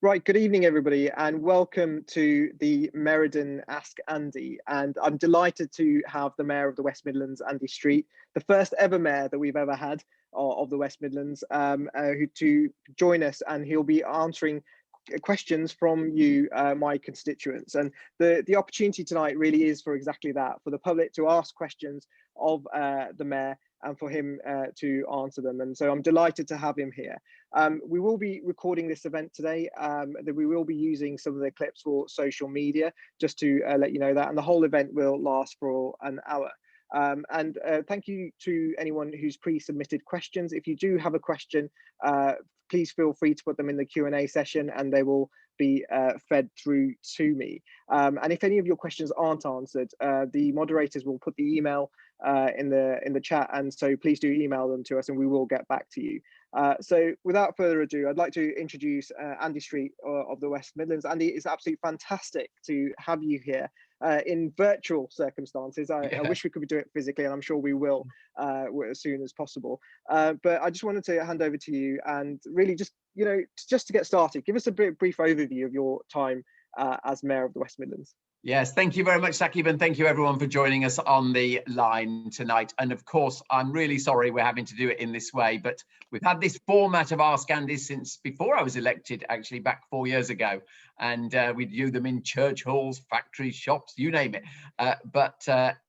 Right, good evening, everybody, and welcome to the Meriden Ask Andy. And I'm delighted to have the Mayor of the West Midlands, Andy Street, the first ever Mayor that we've ever had of the West Midlands, to join us, and he'll be answering questions from you, my constituents. And the opportunity tonight really is for exactly that, for the public to ask questions of the Mayor and for him to answer them. And so I'm delighted to have him here. We will be recording this event today, that we will be using some of the clips for social media, just to let you know that, and the whole event will last for an hour. Thank you to anyone who's pre-submitted questions. If you do have a question, please feel free to put them in the Q&A session and they will be fed through to me. And if any of your questions aren't answered, the moderators will put the email in the chat, and so please do email them to us and we will get back to you. So without further ado, I'd like to introduce Andy Street of the West Midlands. Andy, it's absolutely fantastic to have you here in virtual circumstances. I wish we could do it physically, and I'm sure we will as soon as possible. But I just wanted to hand over to you and really just to get started, give us a brief overview of your time as Mayor of the West Midlands. Yes, thank you very much, Saqib, and thank you everyone for joining us on the line tonight. And of course, I'm really sorry we're having to do it in this way, but we've had this format of Ask Andy since before I was elected, actually back 4 years ago. And we do them in church halls, factories, shops, you name it.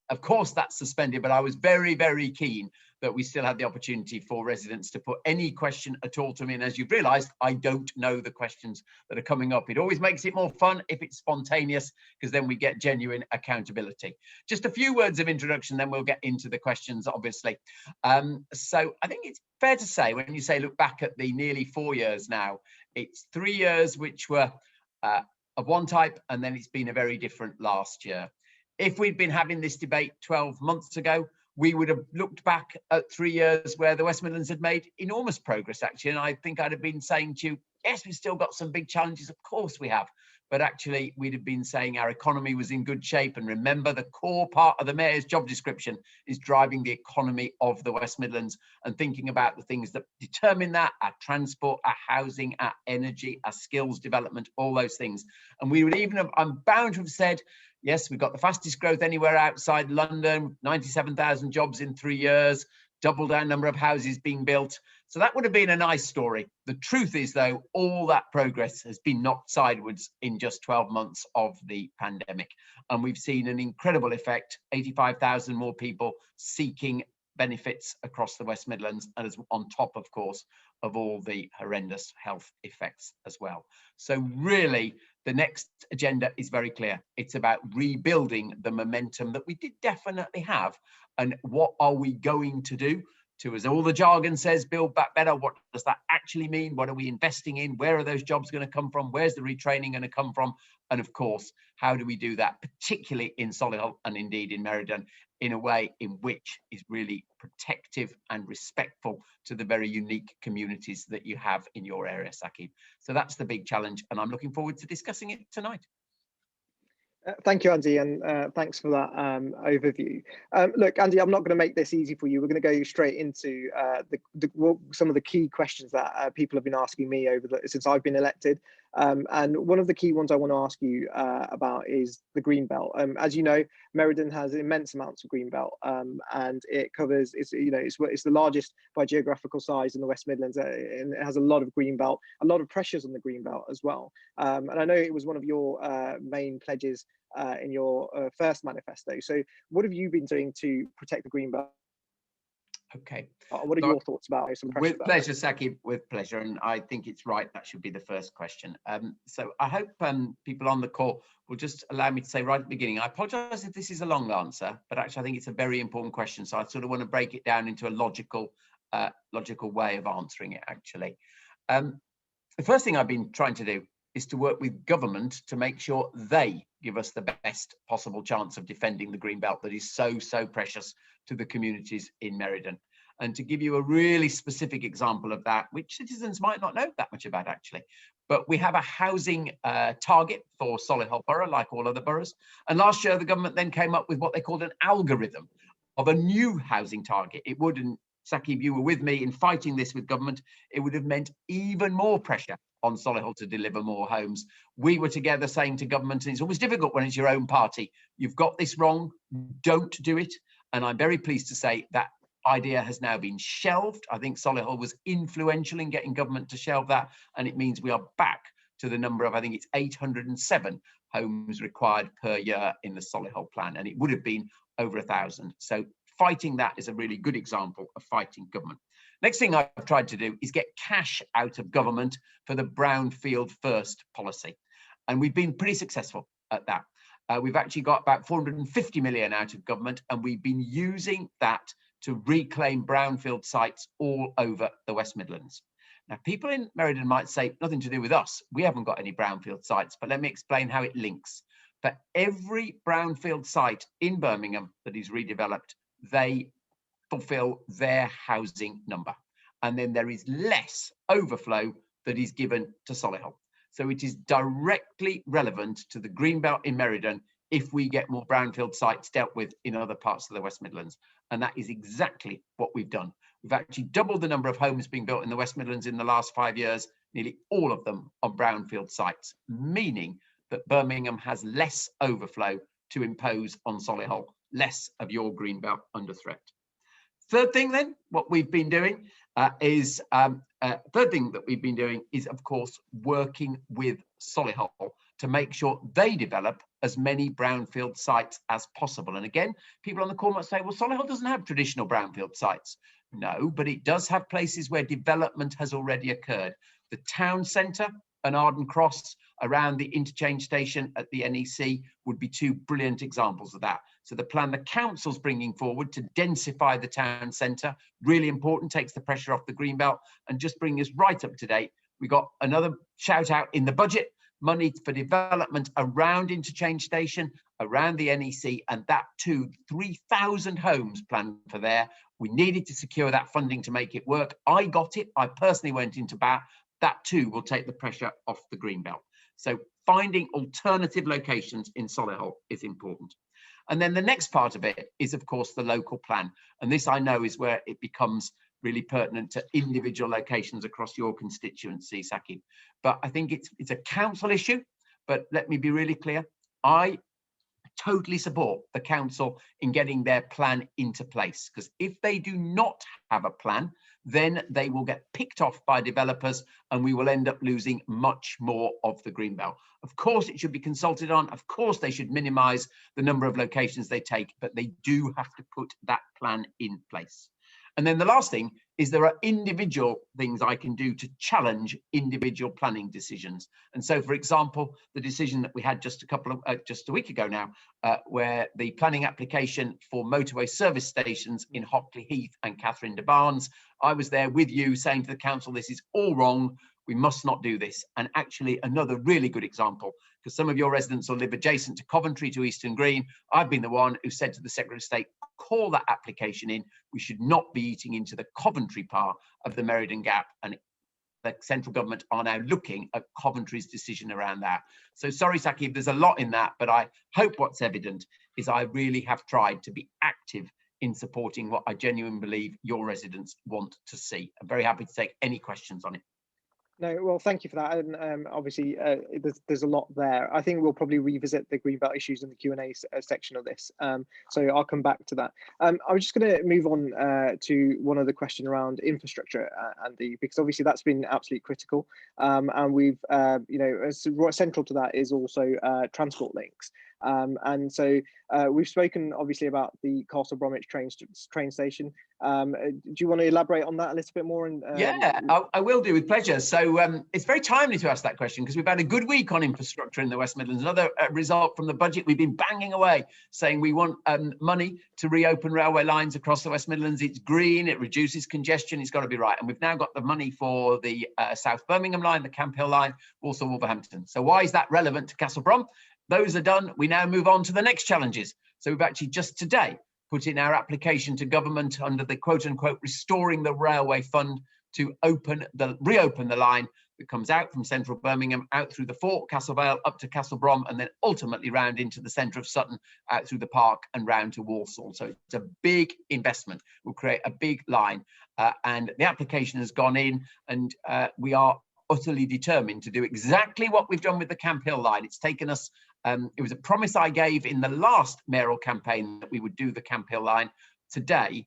Of course, that's suspended, but I was very, very keen that we still had the opportunity for residents to put any question at all to me. And as you've realised, I don't know the questions that are coming up. It always makes it more fun if it's spontaneous, because then we get genuine accountability. Just a few words of introduction, then we'll get into the questions, obviously. So I think it's fair to say, when you say look back at the nearly 4 years now, it's 3 years which were of one type, and then it's been a very different last year. If we'd been having this debate 12 months ago, we would have looked back at 3 years where the West Midlands had made enormous progress, actually. And I think I'd have been saying to you, yes, we've still got some big challenges. Of course we have. But actually, we'd have been saying our economy was in good shape. And remember, the core part of the Mayor's job description is driving the economy of the West Midlands and thinking about the things that determine that: our transport, our housing, our energy, our skills development, all those things. And we would even have, I'm bound to have said, yes, we've got the fastest growth anywhere outside London, 97,000 jobs in 3 years, doubled our number of houses being built. So that would have been a nice story. The truth is, though, all that progress has been knocked sideways in just 12 months of the pandemic. And we've seen an incredible effect, 85,000 more people seeking benefits across the West Midlands, and as on top, of course, of all the horrendous health effects as well. So really, the next agenda is very clear. It's about rebuilding the momentum that we did definitely have. And what are we going to do to, as all the jargon says, build back better? What does that actually mean? What are we investing in? Where are those jobs going to come from? Where's the retraining going to come from? And of course, how do we do that, particularly in Solihull and indeed in Meriden, in a way in which is really protective and respectful to the very unique communities that you have in your area, Saqib. So that's the big challenge, and I'm looking forward to discussing it tonight. Thank you, Andy, and thanks for that overview. Look, Andy, I'm not going to make this easy for you. We're going to go straight into some of the key questions that people have been asking me since I've been elected. And one of the key ones I want to ask you about is the Greenbelt. As you know, Meriden has immense amounts of Greenbelt, and it covers, it's the largest by geographical size in the West Midlands, and it has a lot of Greenbelt, a lot of pressures on the Greenbelt as well. And I know it was one of your main pledges in your first manifesto. So what have you been doing to protect the Greenbelt? Okay. What are your thoughts about it? With pleasure, Saqib, with pleasure. And I think it's right. That should be the first question. So I hope people on the call will just allow me to say right at the beginning, I apologize if this is a long answer, but actually I think it's a very important question. So I sort of want to break it down into a logical way of answering it, actually. The first thing I've been trying to do is to work with government to make sure they give us the best possible chance of defending the Greenbelt that is so, so precious to the communities in Meriden. And to give you a really specific example of that, which citizens might not know that much about, actually, but we have a housing target for Solihull Borough, like all other boroughs. And last year, the government then came up with what they called an algorithm of a new housing target. It would, and Saqib, you were with me in fighting this with government, it would have meant even more pressure on Solihull to deliver more homes. We were together saying to government, and it's always difficult when it's your own party, you've got this wrong, don't do it. And I'm very pleased to say that idea has now been shelved. I think Solihull was influential in getting government to shelve that, and it means we are back to the number of, I think it's 807 homes required per year in the Solihull plan, and it would have been over 1,000. So fighting that is a really good example of fighting government. Next thing I've tried to do is get cash out of government for the brownfield first policy, and we've been pretty successful at that. We've actually got about 450 million out of government, and we've been using that to reclaim brownfield sites all over the West Midlands. Now, people in Meriden might say, nothing to do with us. We haven't got any brownfield sites, but let me explain how it links. For every brownfield site in Birmingham that is redeveloped, they fulfill their housing number. And then there is less overflow that is given to Solihull. So it is directly relevant to the Greenbelt in Meriden if we get more brownfield sites dealt with in other parts of the West Midlands. And that is exactly what we've done. We've actually doubled the number of homes being built in the West Midlands in the last 5 years, nearly all of them on brownfield sites, meaning that Birmingham has less overflow to impose on Solihull, less of your Greenbelt under threat. Third thing then, what we've been doing is, of course, working with Solihull to make sure they develop as many brownfield sites as possible. And again, people on the call might say, well, Solihull doesn't have traditional brownfield sites. No, but it does have places where development has already occurred. The town centre and Arden Cross around the interchange station at the NEC would be two brilliant examples of that. So the plan the council's bringing forward to densify the town centre, really important, takes the pressure off the Greenbelt, and just bring us right up to date. We got another shout out in the budget, money for development around interchange station, around the NEC, and that too, 3,000 homes planned for there. We needed to secure that funding to make it work. I got it. I personally went into bat. That too will take the pressure off the Greenbelt. So finding alternative locations in Solihull is important. And then the next part of it is, of course, the local plan. And this, I know, is where it becomes really pertinent to individual locations across your constituency, Saqib. But I think it's a council issue. But let me be really clear. I totally support the council in getting their plan into place, because if they do not have a plan, then they will get picked off by developers and we will end up losing much more of the Greenbelt. Of course, it should be consulted on. Of course, they should minimise the number of locations they take, but they do have to put that plan in place. And then the last thing is there are individual things I can do to challenge individual planning decisions. And so, for example, the decision that we had just a week ago now, where the planning application for motorway service stations in Hockley Heath and Catherine de Barnes, I was there with you saying to the council, this is all wrong. We must not do this. And actually another really good example, because some of your residents will live adjacent to Coventry, to Eastern Green. I've been the one who said to the Secretary of State, call that application in. We should not be eating into the Coventry part of the Meriden Gap. And the central government are now looking at Coventry's decision around that. So sorry, Saqib, there's a lot in that, but I hope what's evident is I really have tried to be active in supporting what I genuinely believe your residents want to see. I'm very happy to take any questions on it. No, well, thank you for that. And obviously, there's a lot there. I think we'll probably revisit the Greenbelt issues in the Q&A section of this. So I'll come back to that. I was just going to move on to one other question around infrastructure, Andy, because obviously that's been absolutely critical. And we've, central to that is also transport links. And so we've spoken obviously about the Castle Bromwich train station. Do you want to elaborate on that a little bit more? Yeah, I will do, with pleasure. So it's very timely to ask that question, because we've had a good week on infrastructure in the West Midlands. Another result from the budget, we've been banging away saying we want money to reopen railway lines across the West Midlands. It's green, it reduces congestion, it's got to be right. And we've now got the money for the South Birmingham line, the Camp Hill line, also Wolverhampton. So why is that relevant to Castle Brom? Those are done. We now move on to the next challenges. So we've actually just today put in our application to government under the quote unquote restoring the railway fund to reopen the line that comes out from central Birmingham, out through the Fort, Castle Vale, up to Castle Brom, and then ultimately round into the centre of Sutton, out through the park and round to Walsall. So it's a big investment. We'll create a big line, and the application has gone in, and we are utterly determined to do exactly what we've done with the Camp Hill line. It's taken us, it was a promise I gave in the last mayoral campaign that we would do the Camp Hill line. Today,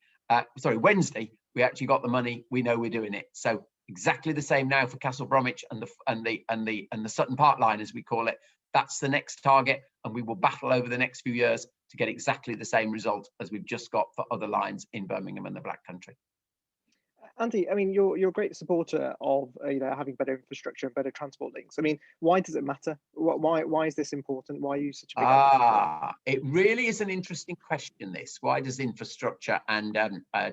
Wednesday, we actually got the money. We know we're doing it. So exactly the same now for Castle Bromwich and the Sutton Park line, as we call it. That's the next target, and we will battle over the next few years to get exactly the same result as we've just got for other lines in Birmingham and the Black Country. Andy, I mean, you're a great supporter of having better infrastructure and better transport links. I mean, why does it matter? Why is this important? Why are you such a big advocate? It really is an interesting question, this. Why does infrastructure and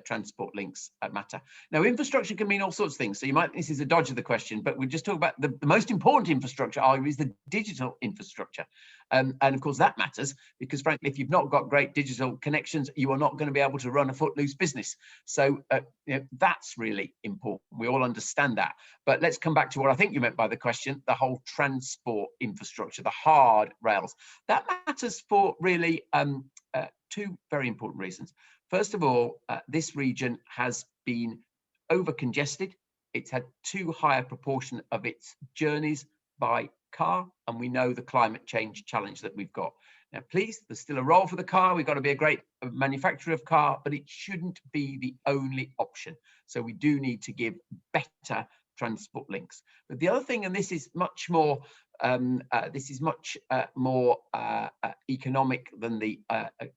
transport links matter? Now, infrastructure can mean all sorts of things. So this is a dodge of the question, but we just talk about the most important infrastructure, arguably, is the digital infrastructure. And of course, that matters because, frankly, if you've not got great digital connections, you are not going to be able to run a footloose business. So that's really important. We all understand that. But let's come back to what I think you meant by the question, the whole transport infrastructure, the hard rails. That matters for really two very important reasons. First of all, this region has been over congested. It's had too high a proportion of its journeys by car, and we know the climate change challenge that we've got. Now, please, there's still a role for the car. We've got to be a great manufacturer of car, but it shouldn't be the only option. So we do need to give better transport links. But the other thing, and this is much more economic than the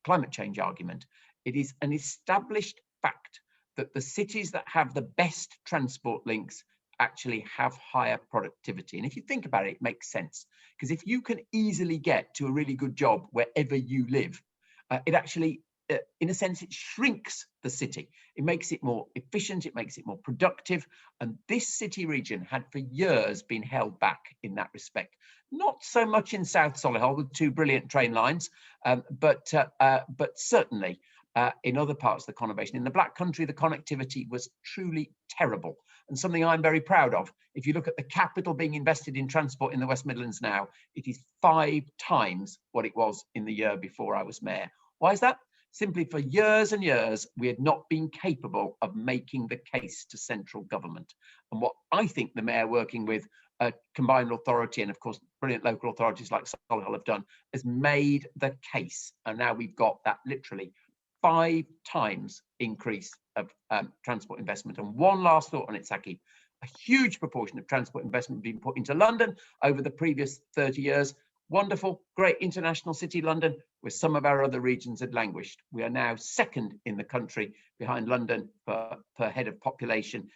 climate change argument. It is an established fact that the cities that have the best transport links actually have higher productivity. And if you think about it, it makes sense. Because if you can easily get to a really good job wherever you live, it actually, in a sense, it shrinks the city. It makes it more efficient, it makes it more productive. And this city region had for years been held back in that respect. Not so much in South Solihull with two brilliant train lines, but certainly in other parts of the conurbation. In the Black Country, the connectivity was truly terrible, and something I'm very proud of. If you look at the capital being invested in transport in the West Midlands now, it is 5 times what it was in the year before I was mayor. Why is that? Simply for years and years, we had not been capable of making the case to central government. And what I think the mayor, working with a combined authority and of course brilliant local authorities like Solihull have done, has made the case. And now we've got that literally 5 times increase of transport investment. And one last thought on it, Saki. A huge proportion of transport investment being put into London over the previous 30 years. Wonderful, great international city, London, where some of our other regions had languished. We are now second in the country behind London per head of population,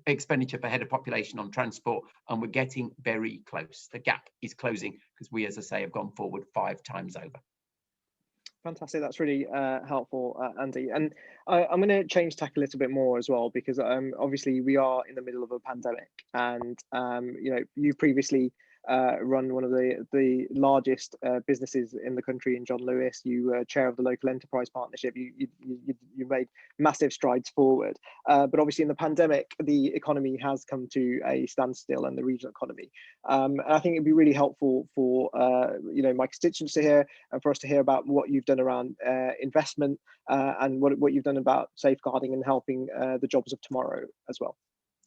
expenditure per head of population on transport, and we're getting very close. The gap is closing because we, as I say, have gone forward 5 times over. Fantastic. That's really helpful, Andy. And I'm going to change tack a little bit more as well, because obviously we are in the middle of a pandemic, and you previously run one of the largest businesses in the country in John Lewis. You were chair of the local enterprise partnership. You made massive strides forward. But obviously in the pandemic, the economy has come to a standstill, and the regional economy. And I think it'd be really helpful for my constituents to hear, and for us to hear about what you've done around investment and what you've done about safeguarding and helping the jobs of tomorrow as well.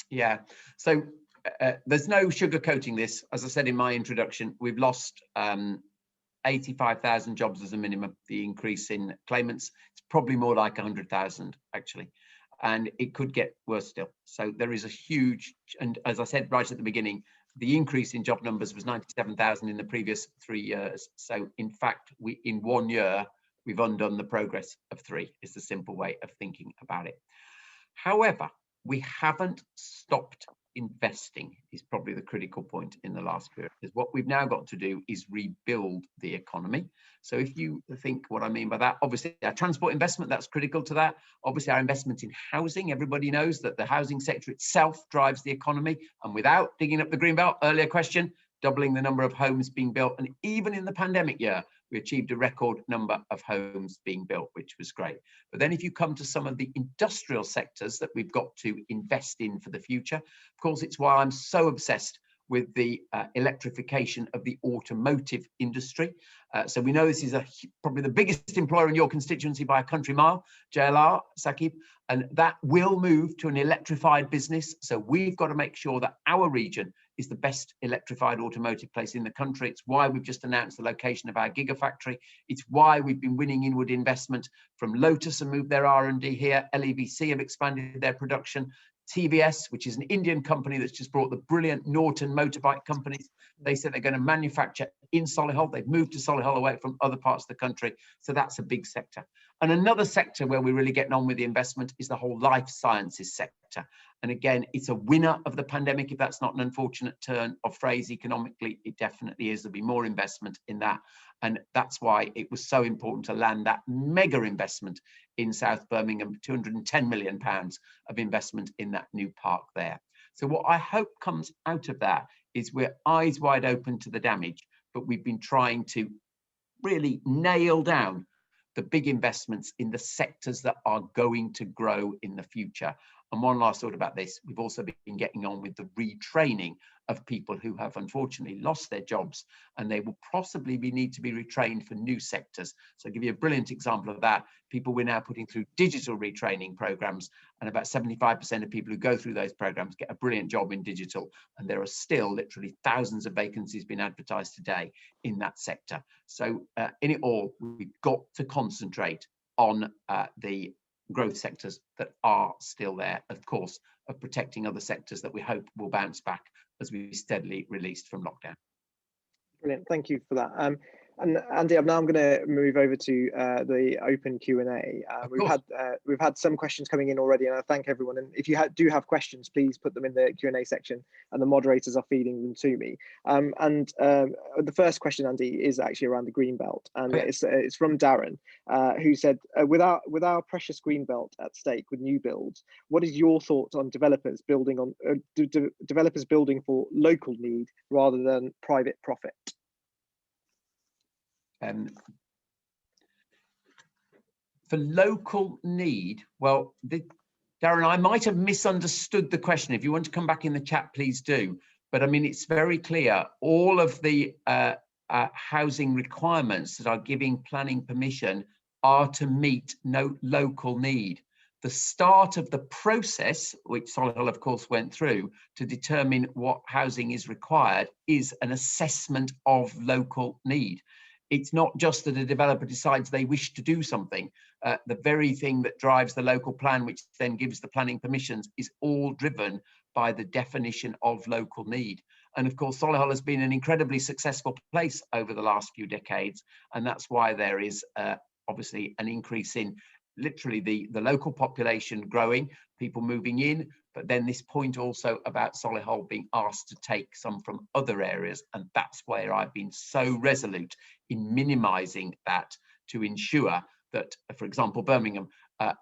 Yeah. So there's no sugarcoating this. As I said in my introduction, we've lost 85,000 jobs as a minimum. The increase in claimants, it's probably more like 100,000 actually, and it could get worse still. So there is a huge, and as I said right at the beginning, the increase in job numbers was 97,000 in the previous 3 years. So in fact, in 1 year, we've undone the progress of 3, is the simple way of thinking about it. However, we haven't stopped investing, is probably the critical point in the last period, because what we've now got to do is rebuild the economy. So if you think what I mean by that, obviously our transport investment, that's critical to that. Obviously our investment in housing, everybody knows that the housing sector itself drives the economy, and without digging up the greenbelt, earlier question, doubling the number of homes being built, and even in the pandemic year, we achieved a record number of homes being built, which was great. But then if you come to some of the industrial sectors that we've got to invest in for the future, of course, it's why I'm so obsessed with the electrification of the automotive industry. So we know this is probably the biggest employer in your constituency by a country mile, JLR, Saqib, and that will move to an electrified business. So we've got to make sure that our region is the best electrified automotive place in the country. It's why we've just announced the location of our gigafactory. It's why we've been winning inward investment from Lotus and moved their R&D here. LEVC have expanded their production. TVS, which is an Indian company that's just brought the brilliant Norton motorbike companies, they said they're going to manufacture in Solihull. They've moved to Solihull away from other parts of the country. So that's a big sector. And another sector where we're really getting on with the investment is the whole life sciences sector. And again, it's a winner of the pandemic. If that's not an unfortunate turn of phrase economically, it definitely is. There'll be more investment in that. And that's why it was so important to land that mega investment in South Birmingham, £210 million of investment in that new park there. So what I hope comes out of that is we're eyes wide open to the damage, but we've been trying to really nail down the big investments in the sectors that are going to grow in the future. And one last thought about this, we've also been getting on with the retraining of people who have unfortunately lost their jobs, and they will possibly need to be retrained for new sectors. So I'll give you a brilliant example of that. People we're now putting through digital retraining programs, and about 75% of people who go through those programs get a brilliant job in digital. And there are still literally thousands of vacancies being advertised today in that sector. So in it all, we've got to concentrate on the growth sectors that are still there, of course, of protecting other sectors that we hope will bounce back as we steadily released from lockdown. Brilliant, thank you for that. And Andy, now I'm going to move over to the open Q&A. We've had some questions coming in already, and I thank everyone. And if you do have questions, please put them in the Q&A section, and the moderators are feeding them to me. The first question, Andy, is actually around the green belt, and it's from Darren, who said, with our precious green belt at stake with new builds, what is your thoughts on developers building for local need rather than private profit? For local need, well, Darren, I might have misunderstood the question. If you want to come back in the chat, please do. But I mean, it's very clear, all of the housing requirements that are giving planning permission are to meet no local need. The start of the process, which Solihull of course went through to determine what housing is required, is an assessment of local need. It's not just that a developer decides they wish to do something. The very thing that drives the local plan, which then gives the planning permissions, is all driven by the definition of local need. And of course, Solihull has been an incredibly successful place over the last few decades. And that's why there is obviously an increase in literally the local population growing, people moving in, but then this point also about Solihull being asked to take some from other areas. And that's where I've been so resolute in minimising that to ensure that, for example, Birmingham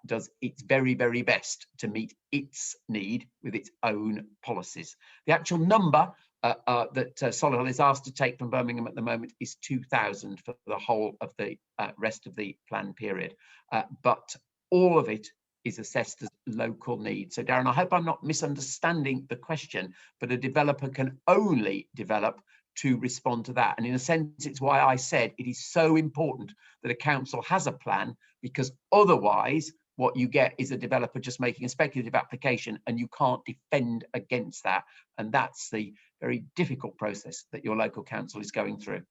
does its very, very best to meet its need with its own policies. The actual number that Solihull is asked to take from Birmingham at the moment is 2,000 for the whole of the rest of the plan period. But all of it is assessed as local need. So Darren, I hope I'm not misunderstanding the question, but a developer can only develop to respond to that. And in a sense, it's why I said it is so important that a council has a plan, because otherwise what you get is a developer just making a speculative application, and you can't defend against that. And that's the very difficult process that your local council is going through.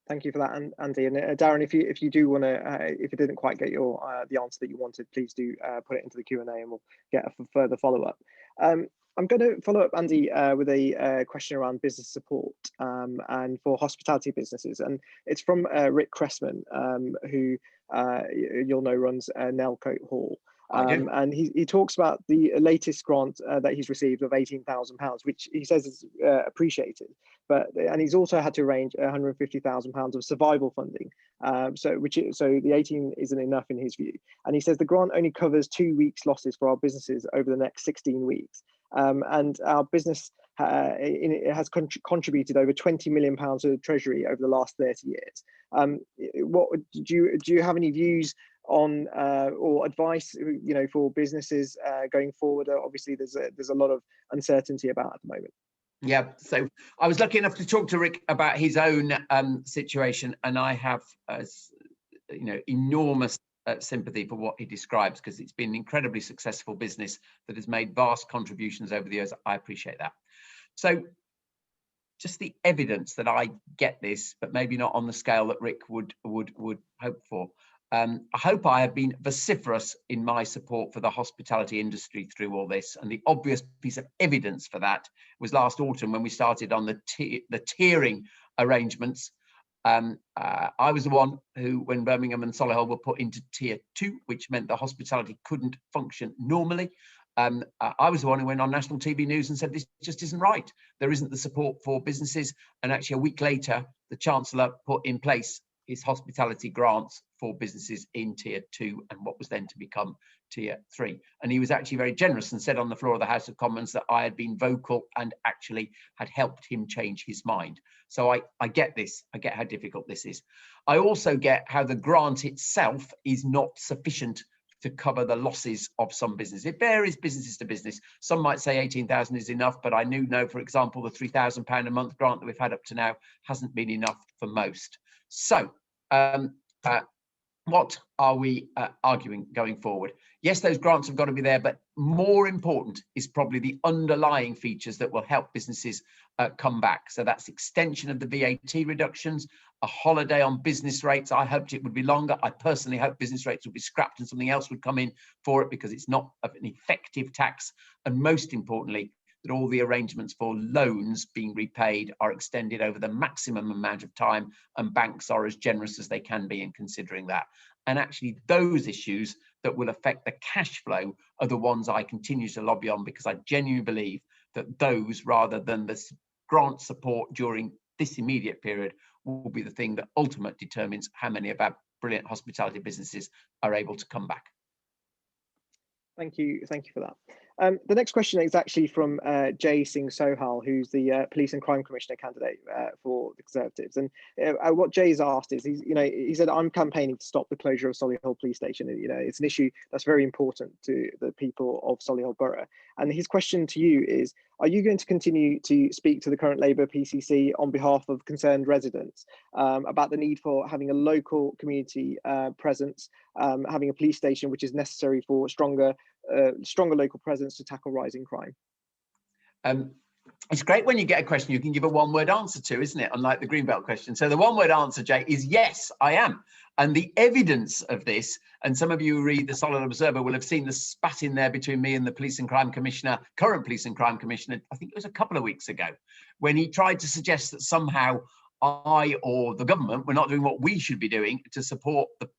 Thank you for that, Andy. And Darren, if you do want to, if you didn't quite get the answer that you wanted, please do put it into the Q&A, and we'll get a further follow-up. I'm going to follow up, Andy, with a question around business support and for hospitality businesses. And it's from Rick Cressman, who you'll know runs Nelcote Hall. And he talks about the latest grant that he's received of £18,000, which he says is appreciated. And he's also had to arrange £150,000 of survival funding. So the 18 isn't enough in his view. And he says the grant only covers 2 weeks losses for our businesses over the next 16 weeks. And our business has contributed over £20 million to the Treasury over the last 30 years. Do you have any views on or advice, for businesses going forward? Obviously, there's a lot of uncertainty about at the moment. Yeah, so I was lucky enough to talk to Rick about his own situation, and I have, enormous sympathy for what he describes, because it's been an incredibly successful business that has made vast contributions over the years. I appreciate that. So just the evidence that I get this, but maybe not on the scale that Rick would hope for. I hope I have been vociferous in my support for the hospitality industry through all this, and the obvious piece of evidence for that was last autumn when we started on the tiering arrangements. I was the one who, when Birmingham and Solihull were put into tier 2, which meant the hospitality couldn't function normally, I was the one who went on national TV news and said this just isn't right. There isn't the support for businesses. And actually a week later, the Chancellor put in place his hospitality grants for businesses in tier 2 and what was then to become tier 3. And he was actually very generous and said on the floor of the House of Commons that I had been vocal and actually had helped him change his mind. So I get this. I get how difficult this is. I also get how the grant itself is not sufficient to cover the losses of some businesses. It varies businesses to business. Some might say 18,000 is enough, but I know, for example, the £3,000 a month grant that we've had up to now hasn't been enough for most. So what are we arguing going forward? Yes, those grants have got to be there, but more important is probably the underlying features that will help businesses come back. So that's extension of the VAT reductions, a holiday on business rates. I hoped it would be longer. I personally hope business rates would be scrapped and something else would come in for it, because it's not an effective tax. And most importantly, that all the arrangements for loans being repaid are extended over the maximum amount of time, and banks are as generous as they can be in considering that. And actually those issues that will affect the cash flow are the ones I continue to lobby on, because I genuinely believe that those, rather than the grant support during this immediate period, will be the thing that ultimately determines how many of our brilliant hospitality businesses are able to come back. Thank you for that. The next question is actually from Jay Singh Sohal, who's the Police and Crime Commissioner candidate for the Conservatives. And what Jay's asked is, he said, I'm campaigning to stop the closure of Solihull Police Station. It's an issue that's very important to the people of Solihull Borough. And his question to you is, are you going to continue to speak to the current Labour PCC on behalf of concerned residents about the need for having a local community presence, having a police station which is necessary for stronger local presence to tackle rising crime? It's great when you get a question you can give a one-word answer to, isn't it? Unlike the Greenbelt question. So the one-word answer, Jay, is yes, I am. And the evidence of this, and some of you who read the Solihull Observer will have seen the spat in there between me and the Police and Crime Commissioner, current Police and Crime Commissioner, I think it was a couple of weeks ago, when he tried to suggest that somehow I or the government were not doing what we should be doing to support the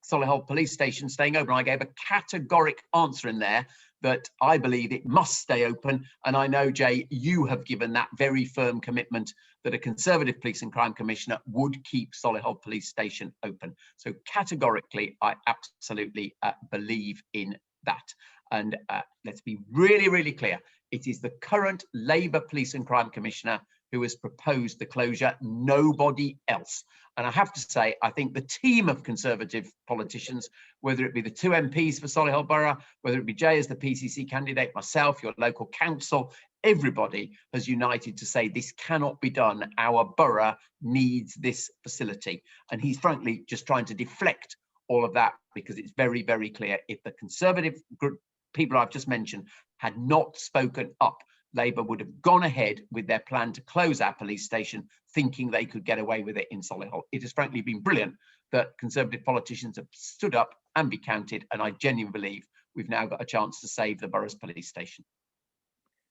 Solihull Police Station staying open. I gave a categoric answer in there that I believe it must stay open. And I know, Jay, you have given that very firm commitment that a Conservative Police and Crime Commissioner would keep Solihull Police Station open. So categorically, I absolutely believe in that. And let's be really, really clear. It is the current Labour Police and Crime Commissioner who has proposed the closure, nobody else. And I have to say, I think the team of Conservative politicians, whether it be the 2 MPs for Solihull Borough, whether it be Jay as the PCC candidate, myself, your local council, everybody has united to say this cannot be done. Our borough needs this facility. And he's frankly just trying to deflect all of that, because it's very, very clear if the Conservative group, people I've just mentioned had not spoken up, Labour would have gone ahead with their plan to close our police station, thinking they could get away with it in Solihull. It has frankly been brilliant that Conservative politicians have stood up and be counted, and I genuinely believe we've now got a chance to save the borough's police station.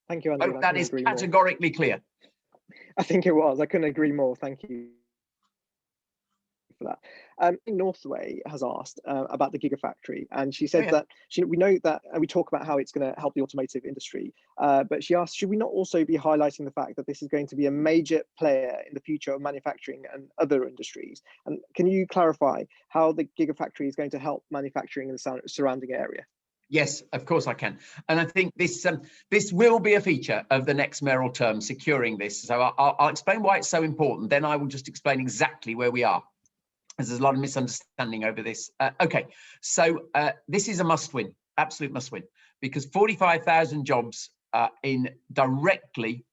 Thank you, Andy. Hope that is categorically clear. I think it was. I couldn't agree more. Thank you for that. Northway has asked about the Gigafactory, and she said that we know that, and we talk about how it's going to help the automotive industry, but she asked, should we not also be highlighting the fact that this is going to be a major player in the future of manufacturing and other industries? And can you clarify how the Gigafactory is going to help manufacturing in the surrounding area? Yes, of course I can. And I think this will be a feature of the next mayoral term, securing this. So I'll explain why it's so important. Then I will just explain exactly where we are, as there's a lot of misunderstanding over this. Okay, so this is a must-win, absolute must-win, because 45,000 jobs in directly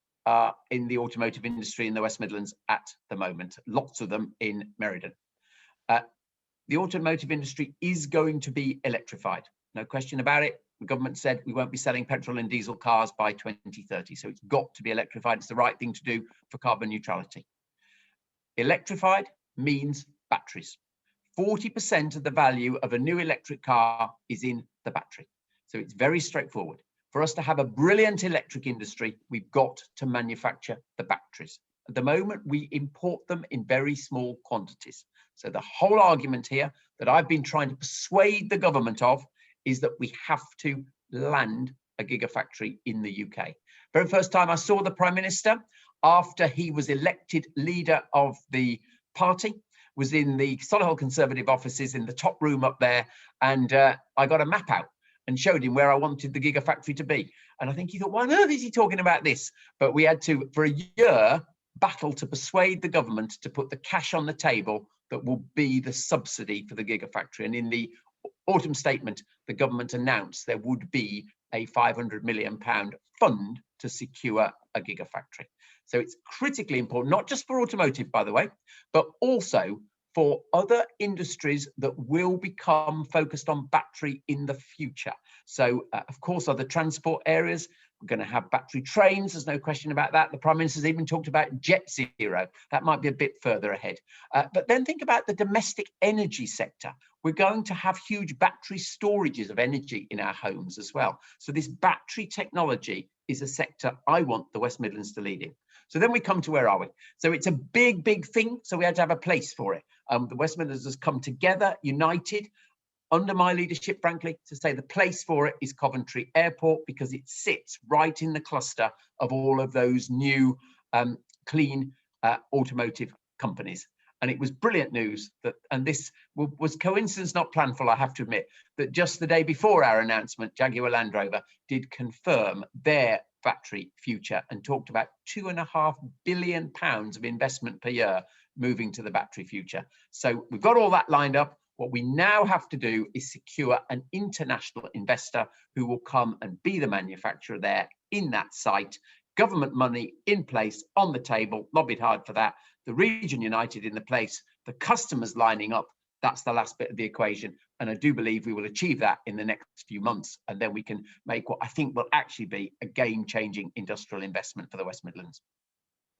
in the automotive industry in the West Midlands at the moment, lots of them in Meriden. The automotive industry is going to be electrified, no question about it. The government said we won't be selling petrol and diesel cars by 2030, so it's got to be electrified. It's the right thing to do for carbon neutrality. Electrified means batteries. 40% of the value of a new electric car is in the battery. So it's very straightforward. For us to have a brilliant electric industry, we've got to manufacture the batteries. At the moment, we import them in very small quantities. So the whole argument here that I've been trying to persuade the government of is that we have to land a gigafactory in the UK. Very first time I saw the Prime Minister after he was elected leader of the party was in the Solihull Conservative offices in the top room up there, and I got a map out and showed him where I wanted the gigafactory to be. And I think he thought, why on earth is he talking about this? But we had to, for a year, battle to persuade the government to put the cash on the table that will be the subsidy for the gigafactory. And in the autumn statement, the government announced there would be a £500 million fund to secure a gigafactory. So it's critically important, not just for automotive, by the way, but also for other industries that will become focused on battery in the future. So, of course, other transport areas, we're going to have battery trains. There's no question about that. The Prime Minister's even talked about Jet Zero. That might be a bit further ahead. But then think about the domestic energy sector. We're going to have huge battery storages of energy in our homes as well. So this battery technology is a sector I want the West Midlands to lead in. So then we come to where are we? So it's a big, big thing. So we had to have a place for it. The West Midlands has come together, united, under my leadership, frankly, to say the place for it is Coventry Airport, because it sits right in the cluster of all of those new clean automotive companies. And it was brilliant news that, and this was coincidence, not planful, I have to admit, that just the day before our announcement, Jaguar Land Rover did confirm their battery future and talked about £2.5 billion of investment per year moving to the battery future. So we've got all that lined up. What we now have to do is secure an international investor who will come and be the manufacturer there in that site. Government money in place, on the table, lobbied hard for that. The region united in the place, the customers lining up. That's the last bit of the equation. And I do believe we will achieve that in the next few months. And then we can make what I think will actually be a game-changing industrial investment for the West Midlands.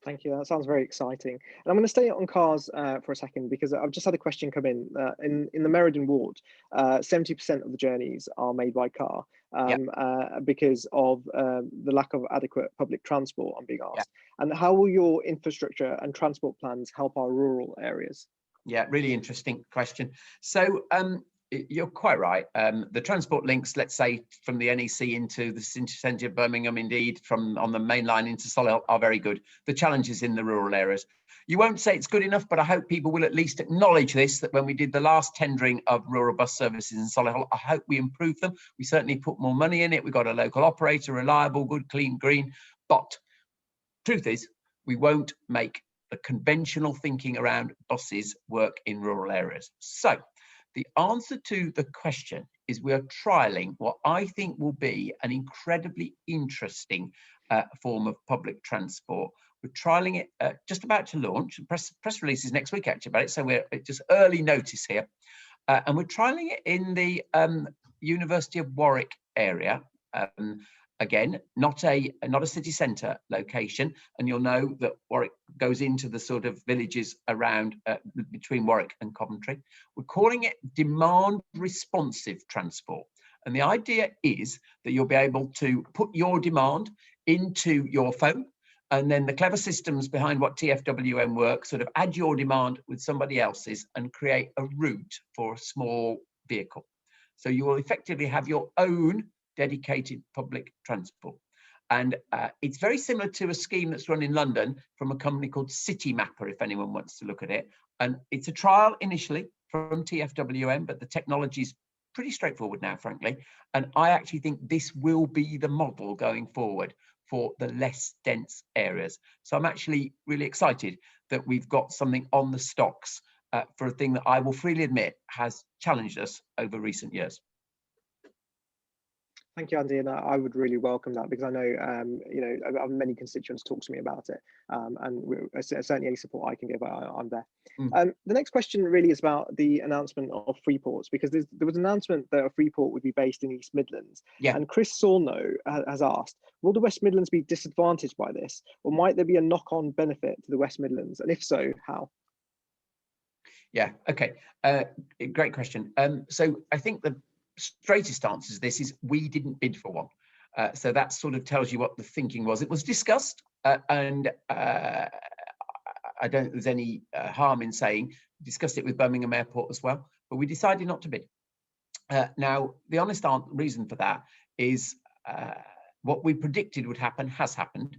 Thank you. That sounds very exciting. And I'm going to stay on cars for a second, because I've just had a question come in. In the Meriden ward, 70% of the journeys are made by car because of the lack of adequate public transport, I'm being asked. And how will your infrastructure and transport plans help our rural areas? Yeah, really interesting question. So you're quite right. The transport links, let's say, from the NEC into the city centre of Birmingham, indeed, from on the main line into Solihull, are very good. The challenges in the rural areas. You won't say it's good enough, but I hope people will at least acknowledge this, that when we did the last tendering of rural bus services in Solihull, I hope we improved them. We certainly put more money in it. We got a local operator, reliable, good, clean, green. But truth is, we won't make the conventional thinking around buses work in rural areas. So the answer to the question is we are trialling what I think will be an incredibly interesting form of public transport. We're trialling it, just about to launch. Press release is next week, actually, about it. So we're just early notice here. And we're trialling it in the University of Warwick area. Again, not a city centre location, and you'll know that Warwick goes into the sort of villages around between Warwick and Coventry. We're calling it demand responsive transport, and the idea is that you'll be able to put your demand into your phone, and then the clever systems behind what TfWM work sort of add your demand with somebody else's and create a route for a small vehicle. So you will effectively have your own dedicated public transport. And it's very similar to a scheme that's run in London from a company called Citymapper, if anyone wants to look at it. And it's a trial initially from TfWM, but the technology is pretty straightforward now, frankly. And I actually think this will be the model going forward for the less dense areas. So I'm actually really excited that we've got something on the stocks for a thing that I will freely admit has challenged us over recent years. Thank you, Andy, and I would really welcome that, because I know, you know, many constituents talk to me about it, and certainly any support I can give, I'm there. Mm. The next question really is about the announcement of Freeports, because there was an announcement that a Freeport would be based in East Midlands, Yeah. and Chris Saulno has asked, will the West Midlands be disadvantaged by this, or might there be a knock-on benefit to the West Midlands, and if so, how? Yeah, okay. Great question. So I think the straightest answer to this is we didn't bid for one. So that sort of tells you what the thinking was. It was discussed, and I don't think there's any harm in saying we discussed it with Birmingham Airport as well, but we decided not to bid. Now, the honest reason for that is what we predicted would happen has happened,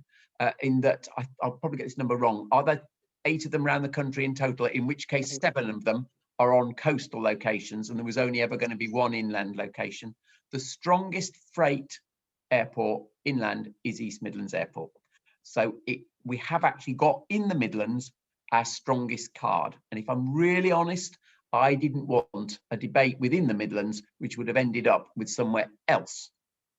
in that I'll probably get this number wrong. Are there 8 of them around the country in total, in which case 7 of them are on coastal locations, and there was only ever going to be 1 inland location. The strongest freight airport inland is East Midlands Airport. So we have actually got in the Midlands our strongest card. And if I'm really honest, I didn't want a debate within the Midlands, which would have ended up with somewhere else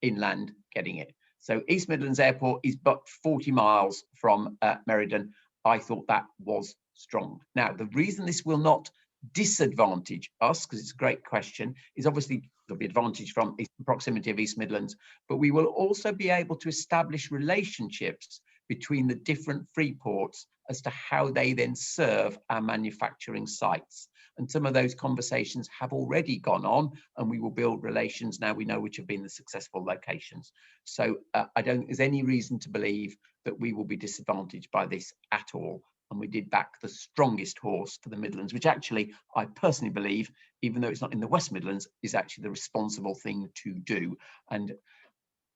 inland getting it. So East Midlands Airport is but 40 miles from Meriden. I thought that was strong. Now, the reason this will not disadvantage us, because it's a great question, is obviously there'll be advantage from the proximity of East Midlands, but we will also be able to establish relationships between the different free ports as to how they then serve our manufacturing sites. And some of those conversations have already gone on, and we will build relations now we know which have been the successful locations. So I don't think there's any reason to believe that we will be disadvantaged by this at all. And we did back the strongest horse for the Midlands, which actually I personally believe, even though it's not in the West Midlands, is actually the responsible thing to do. And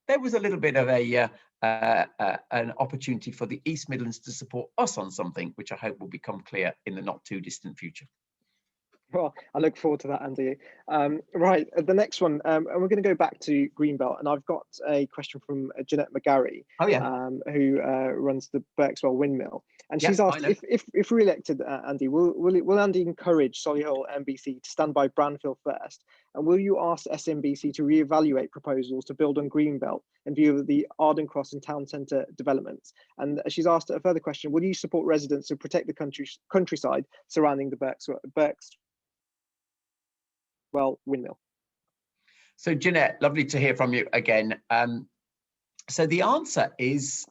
there was a little bit of an opportunity for the East Midlands to support us on something, which I hope will become clear in the not too distant future. Well, I look forward to that, Andy. Right, the next one, and we're going to go back to Greenbelt, and I've got a question from Jeanette McGarry, Oh yeah, who runs the Berkswell Windmill, and yeah, she's asked if re-elected, Andy, will Andy encourage Solihull MBC to stand by Branfield first, and will you ask SMBC to re-evaluate proposals to build on Greenbelt in view of the Arden Cross and Town Centre developments? And she's asked a further question: will you support residents to protect the countryside surrounding the Berkswell Windmill? So Jeanette, lovely to hear from you again. So the answer is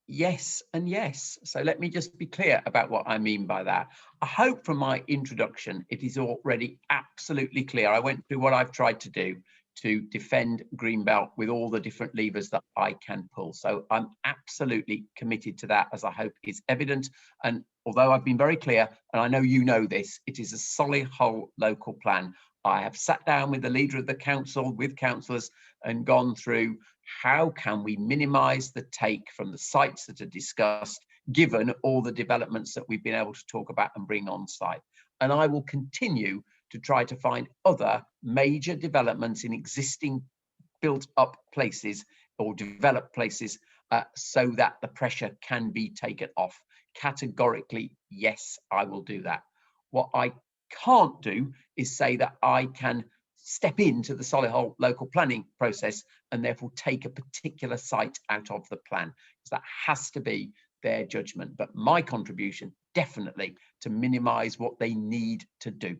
yes and yes. So let me just be clear about what I mean by that. I hope from my introduction it is already absolutely clear. I went through what I've tried to do to defend Greenbelt with all the different levers that I can pull. So I'm absolutely committed to that, as I hope is evident. And although I've been very clear, and I know you know this, it is a Solihull local plan. I have sat down with the leader of the council, with councillors, and gone through how can we minimise the take from the sites that are discussed, given all the developments that we've been able to talk about and bring on site. And I will continue to try to find other major developments in existing built up places or developed places so that the pressure can be taken off. Categorically, yes, I will do that. What I can't do is say that I can step into the Solihull local planning process and therefore take a particular site out of the plan, because that has to be their judgment. But my contribution definitely to minimise what they need to do.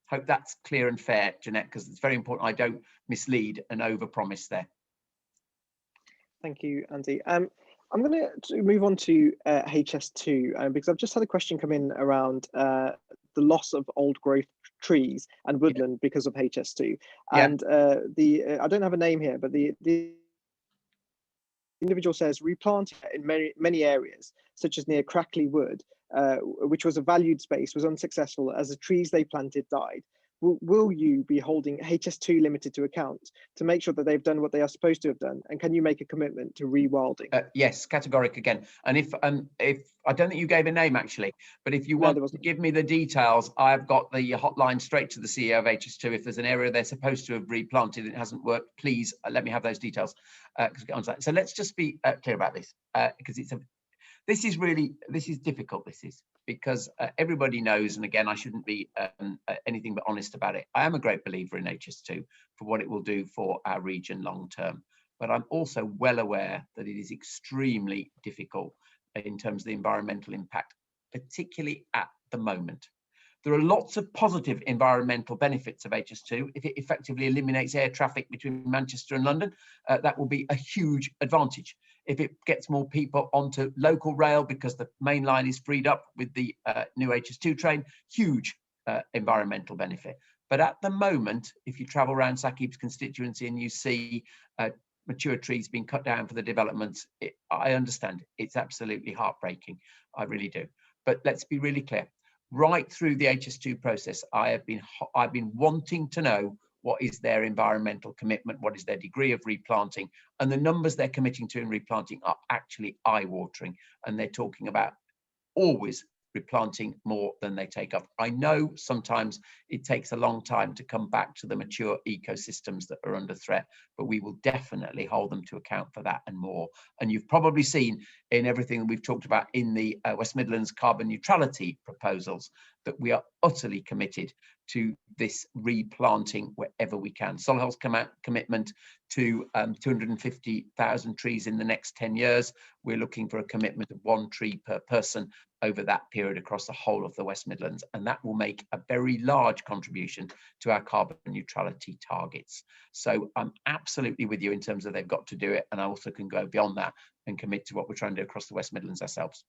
Hope that's clear and fair, Jeanette, because it's very important I don't mislead and overpromise there. Thank you, Andy. I'm going to move on to HS2 because I've just had a question come in around the loss of old growth trees and woodland because of HS2. And I don't have a name here, but the individual says replanting in many areas, such as near Crackley Wood, which was a valued space, was unsuccessful as the trees they planted died. Will you be holding HS2 Limited to account to make sure that they've done what they are supposed to have done? And can you make a commitment to rewilding? Yes, categoric again. And if I don't think you gave a name actually, but if you want to give me the details, I've got the hotline straight to the CEO of HS2. If there's an area they're supposed to have replanted and it hasn't worked, please let me have those details. So let's just be clear about this because This is difficult, because everybody knows, and again, I shouldn't be anything but honest about it. I am a great believer in HS2 for what it will do for our region long term, but I'm also well aware that it is extremely difficult in terms of the environmental impact, particularly at the moment. There are lots of positive environmental benefits of HS2. If it effectively eliminates air traffic between Manchester and London, that will be a huge advantage. If it gets more people onto local rail because the main line is freed up with the new HS2 train, huge environmental benefit. But at the moment, if you travel around Sakib's constituency and you see mature trees being cut down for the developments, I understand. It's absolutely heartbreaking. I really do. But let's be really clear. Right through the HS2 process, I've been wanting to know what is their environmental commitment, what is their degree of replanting, and the numbers they're committing to in replanting are actually eye-watering, and they're talking about always replanting more than they take up. I know sometimes it takes a long time to come back to the mature ecosystems that are under threat, but we will definitely hold them to account for that and more. And you've probably seen in everything that we've talked about in the West Midlands carbon neutrality proposals that we are utterly committed to this replanting wherever we can. Solihull's commitment to 250,000 trees in the next 10 years. We're looking for a commitment of 1 tree per person over that period across the whole of the West Midlands, and that will make a very large contribution to our carbon neutrality targets. So I'm absolutely with you in terms of they've got to do it, and I also can go beyond that and commit to what we're trying to do across the West Midlands ourselves.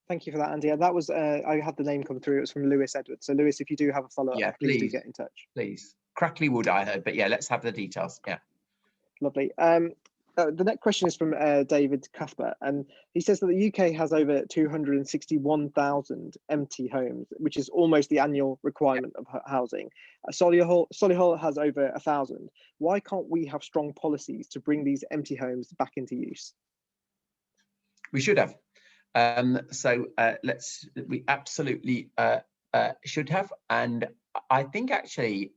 Thank you for that, Andy. And that was, I had the name come through, it was from Lewis Edwards. So Lewis, if you do have a follow-up, yeah, please do get in touch. Please. Crackly wood, I heard, but yeah, let's have the details. Yeah. Lovely. The next question is from David Cuthbert, and he says that the UK has over 261,000 empty homes, which is almost the annual requirement of housing. Solihull has over 1,000. Why can't we have strong policies to bring these empty homes back into use? We should have. We absolutely should have. And I think actually,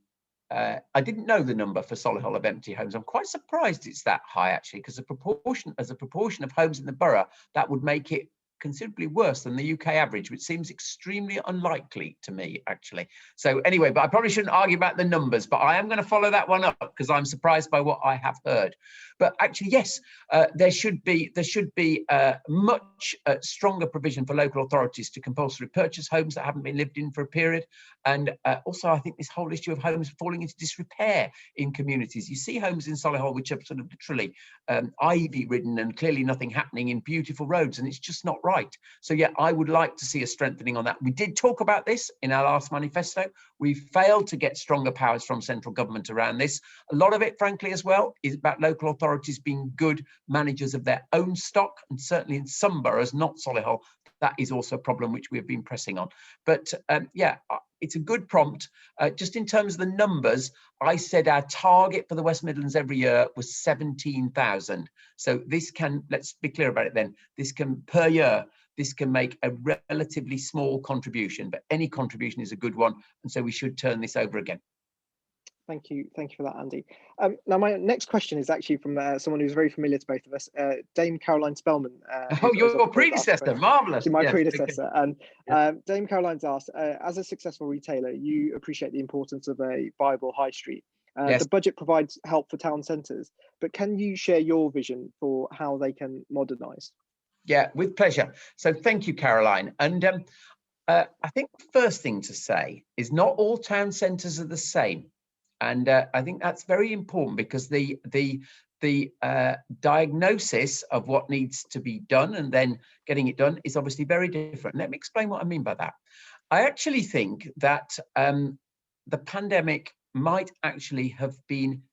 I didn't know the number for Solihull of empty homes. I'm quite surprised it's that high actually, because as a proportion of homes in the borough, that would make it considerably worse than the UK average, which seems extremely unlikely to me actually. So anyway, but I probably shouldn't argue about the numbers, but I am going to follow that one up because I'm surprised by what I have heard. But actually, yes, there should be much stronger provision for local authorities to compulsory purchase homes that haven't been lived in for a period. And also, I think this whole issue of homes falling into disrepair in communities. You see homes in Solihull which are sort of literally ivy ridden and clearly nothing happening in beautiful roads, and it's just not right. So yeah, I would like to see a strengthening on that. We did talk about this in our last manifesto. We failed to get stronger powers from central government around this. A lot of it, frankly, as well, is about local authorities being good managers of their own stock, and certainly in some boroughs, not Solihull, that is also a problem which we have been pressing on. But yeah, it's a good prompt. Just in terms of the numbers, I said our target for the West Midlands every year was 17,000. So this can, let's be clear about it then, this can per year, this can make a relatively small contribution, but any contribution is a good one. And so we should turn this over again. Thank you for that, Andy. Now, my next question is actually from someone who's very familiar to both of us, Dame Caroline Spellman. Oh, your predecessor, marvellous. My predecessor. And Dame Caroline's asked, as a successful retailer, you appreciate the importance of a viable high street. Yes. The budget provides help for town centres, but can you share your vision for how they can modernise? Yeah, with pleasure. So thank you, Caroline. And I think the first thing to say is not all town centres are the same. And I think that's very important because the diagnosis of what needs to be done and then getting it done is obviously very different. Let me explain what I mean by that. I actually think that the pandemic might actually have been